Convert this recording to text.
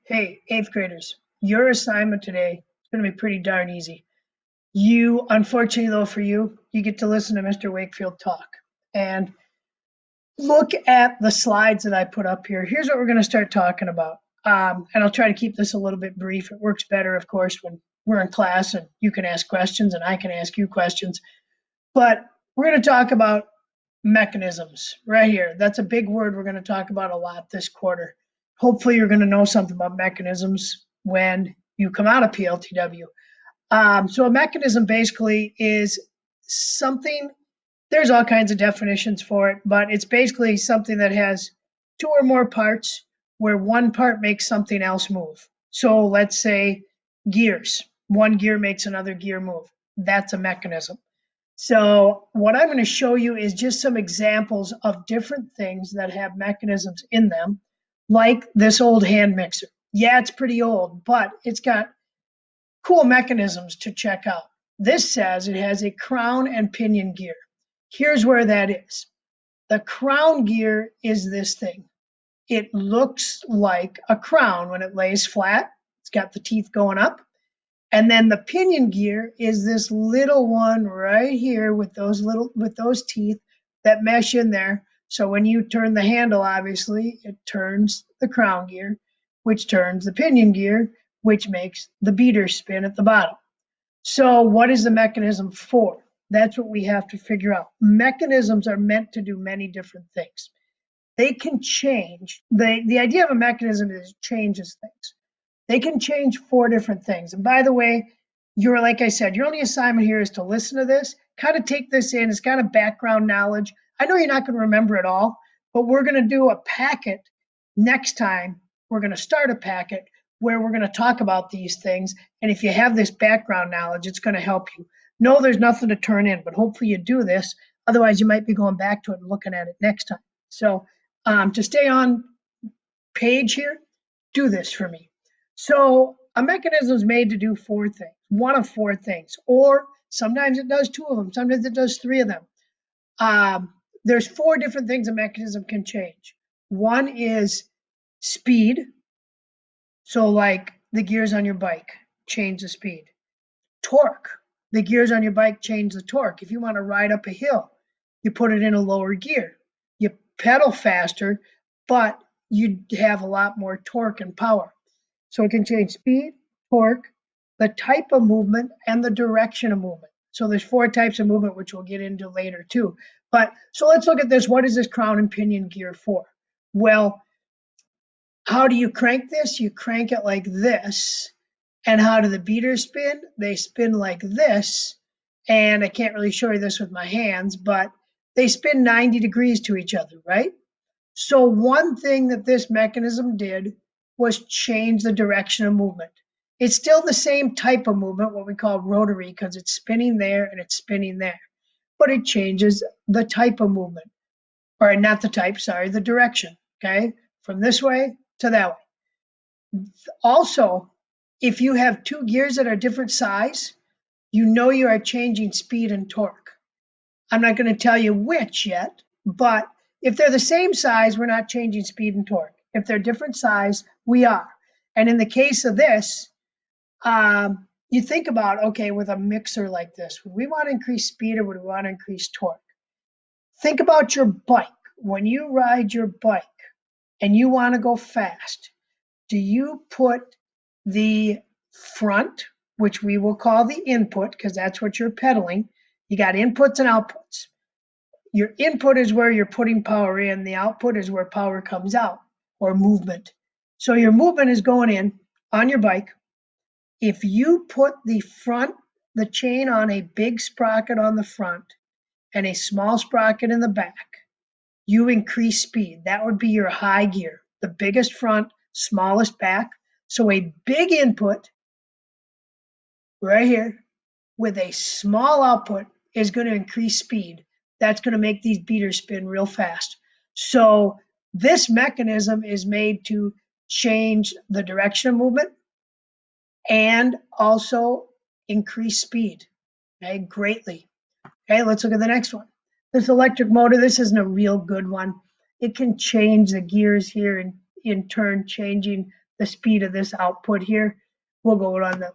Hey, eighth graders, your assignment today is going to be pretty darn easy. Unfortunately, though, for you, you get to listen to Mr. Wakefield talk and look at the slides that I put up here. Here's what we're going to start talking about. And I'll try to keep this a little bit brief. It works better, of course, when we're in class and you can ask questions and I can ask you questions. But we're going to talk about mechanisms right here. That's a big word we're going to talk about a lot this quarter. Hopefully, you're going to know something about mechanisms when you come out of PLTW. So, a mechanism basically is something, there's all kinds of definitions for it, but it's basically something that has two or more parts where one part makes something else move. So, let's say gears, one gear makes another gear move. That's a mechanism. So what I'm going to show you is just some examples of different things that have mechanisms in them, like this old hand mixer. Yeah, it's pretty old, but it's got cool mechanisms to check out. This says it has a crown and pinion gear. Here's where that is. The crown gear is this thing. It looks like a crown when it lays flat. It's got the teeth going up. And then the pinion gear is this little one right here with those teeth that mesh in there. So when you turn the handle, obviously, it turns the crown gear, which turns the pinion gear, which makes the beater spin at the bottom. So what is the mechanism for? That's what we have to figure out. Mechanisms are meant to do many different things. They can change. The idea of a mechanism is it changes things. They can change four different things. And by the way, like I said, your only assignment here is to listen to this, kind of take this in. It's kind of background knowledge. I know you're not going to remember it all, but we're going to do a packet next time. We're going to start a packet where we're going to talk about these things. And if you have this background knowledge, it's going to help you. No, there's nothing to turn in, but hopefully you do this. Otherwise, you might be going back to it and looking at it next time. So to stay on page here, do this for me. So a mechanism is made to do four things, one of four things, or sometimes it does two of them, sometimes it does three of them. There's four different things a mechanism can change. One is speed. So like the gears on your bike, change the speed. Torque. The gears on your bike change the torque. If you want to ride up a hill, you put it in a lower gear. You pedal faster, but you have a lot more torque and power. So it can change speed, torque, the type of movement, and the direction of movement. So there's four types of movement, which we'll get into later too. But so let's look at this. What is this crown and pinion gear for? Well, how do you crank this? You crank it like this. And how do the beaters spin? They spin like this. And I can't really show you this with my hands, but they spin 90 degrees to each other, right? So one thing that this mechanism did was change the direction of movement. It's still the same type of movement, what we call rotary, because it's spinning there and it's spinning there. But it changes the type of movement, or not the type, sorry, the direction, okay? From this way to that way. Also, if you have two gears that are different size, you know you are changing speed and torque. I'm not going to tell you which yet, but if they're the same size, we're not changing speed and torque. If they're different size, we are. And in the case of this, you think about, okay, with a mixer like this, would we want to increase speed or would we want to increase torque? Think about your bike. When you ride your bike and you want to go fast, do you put the front, which we will call the input, because that's what you're pedaling? You got inputs and outputs. Your input is where you're putting power in. The output is where power comes out, or movement. So your movement is going in on your bike. If you put the chain on a big sprocket on the front and a small sprocket in the back, you increase speed. That would be your high gear, the biggest front, smallest back. So a big input right here with a small output is going to increase speed. That's going to make these beaters spin real fast. So this mechanism is made to change the direction of movement and also increase speed, okay, greatly. Okay, let's look at the next one. This electric motor, this isn't a real good one. It can change the gears here and in turn changing the speed of this output here. We'll go on the